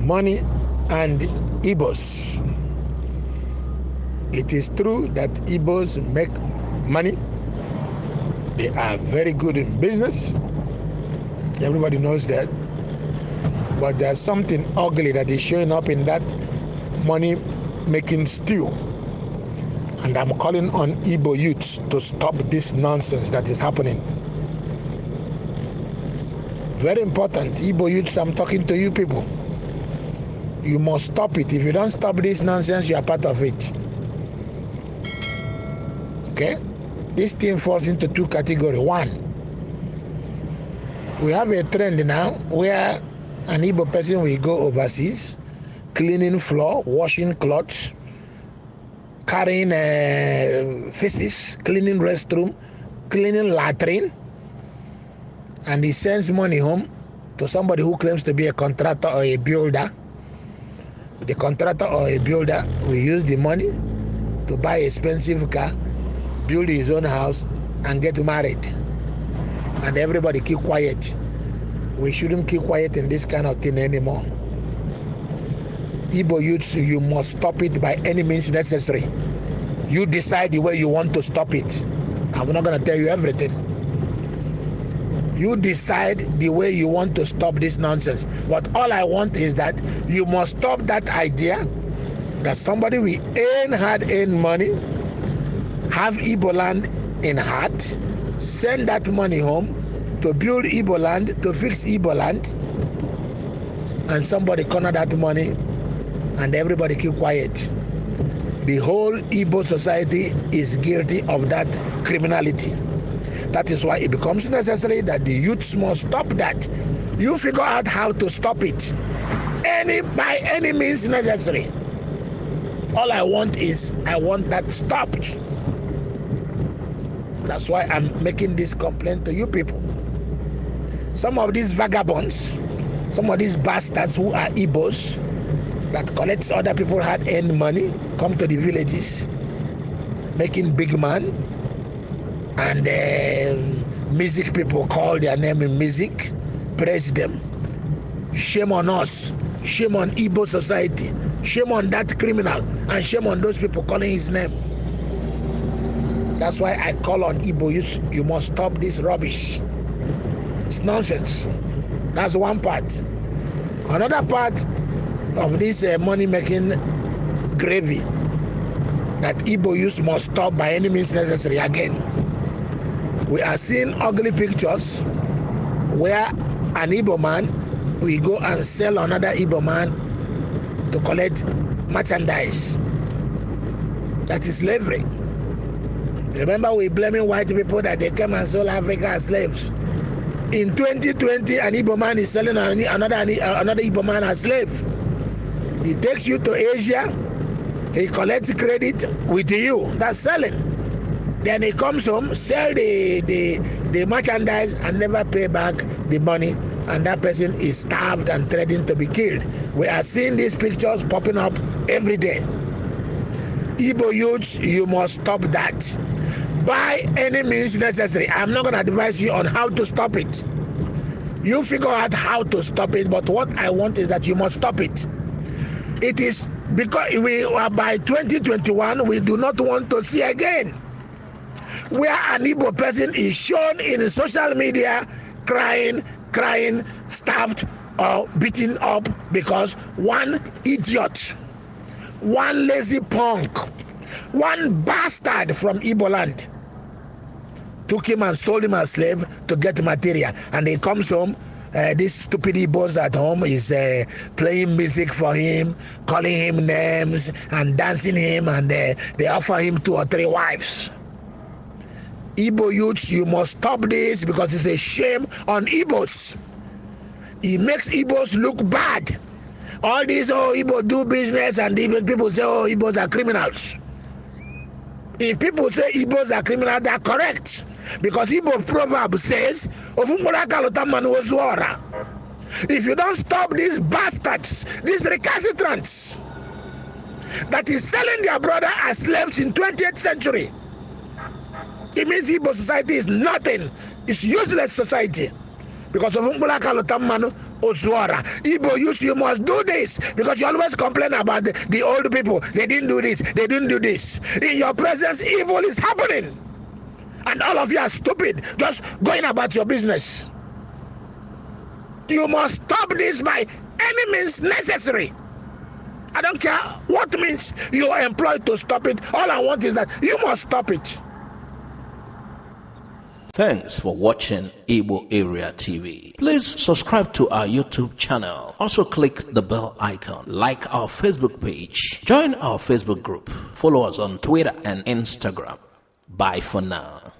money and Igbos. It is true that Igbos make money. They are very good in business. Everybody knows that. But there's something ugly that is showing up in that money-making stew. And I'm calling on Igbo youths to stop this nonsense that is happening. Very important. Igbo youths, I'm talking to you people. You must stop it. If you don't stop this nonsense, you are part of it. Okay? This thing falls into two categories. One, we have a trend now where an Igbo person will go overseas, cleaning floor, washing clothes, carrying feces, cleaning restroom, cleaning latrine, and he sends money home to somebody who claims to be a contractor or a builder. The contractor or a builder will use the money to buy an expensive car, build his own house, and get married. And everybody keep quiet. We shouldn't keep quiet in this kind of thing anymore. Igbo youths, you must stop it by any means necessary. You decide the way you want to stop it. I'm not going to tell you everything. You decide the way you want to stop this nonsense. But all I want is that you must stop that idea that somebody will earn hard-earned money, have Igbo land in heart, send that money home to build Igbo land, to fix Igbo land, and somebody corner that money and everybody keep quiet. The whole Igbo society is guilty of that criminality. That is why it becomes necessary that the youths must stop that. You figure out how to stop it. By any means necessary. All I want is, I want that stopped. That's why I'm making this complaint to you people. Some of these vagabonds, some of these bastards who are Igbos, that collects other people hard-earned money, come to the villages, making big man, and music people call their name in music, praise them. Shame on us, shame on Igbo society, shame on that criminal, and shame on those people calling his name. That's why I call on Igbo youth, you must stop this rubbish. It's nonsense. That's one part. Another part of this money-making gravy that Igbo youth must stop by any means necessary again. We are seeing ugly pictures where an Igbo man will go and sell another Igbo man to collect merchandise. That is slavery. Remember, we're blaming white people that they came and sold Africa as slaves. In 2020, an Igbo man is selling another Igbo man as slave. He takes you to Asia, he collects credit with you. That's selling. Then he comes home, sell the merchandise and never pay back the money, and that person is starved and threatening to be killed. We are seeing these pictures popping up every day. Igbo youths, you must stop that by any means necessary. I'm not going to advise you on how to stop it. You figure out how to stop it, but what I want is that you must stop it. It is because we are by 2021, we do not want to see again where an Igbo person is shown in social media crying, starved or beaten up because one idiot, one lazy punk, one bastard from Igbo land took him and sold him as slave to get material. And he comes home, this stupid Igbos at home is playing music for him, calling him names and dancing him, and they offer him 2 or 3 wives. Igbo youths, you must stop this because it's a shame on Igbos. It makes Igbos look bad. All these, Igbo do business, and even people say, Igbos are criminals. If people say Igbos are criminals, they are correct. Because Igbo proverb says, if you don't stop these bastards, these recalcitrants that is selling their brother as slaves in 20th century, it means Igbo society is nothing. It's useless society. Because of Igbo youth, you must do this, because you always complain about the old people. They didn't do this, they didn't do this. In your presence, evil is happening. And all of you are stupid, just going about your business. You must stop this by any means necessary. I don't care what means you are employed to stop it. All I want is that you must stop it. Thanks for watching Igbo Area TV. Please subscribe to our YouTube channel. Also click the bell icon. Like our Facebook page. Join our Facebook group. Follow us on Twitter and Instagram. Bye for now.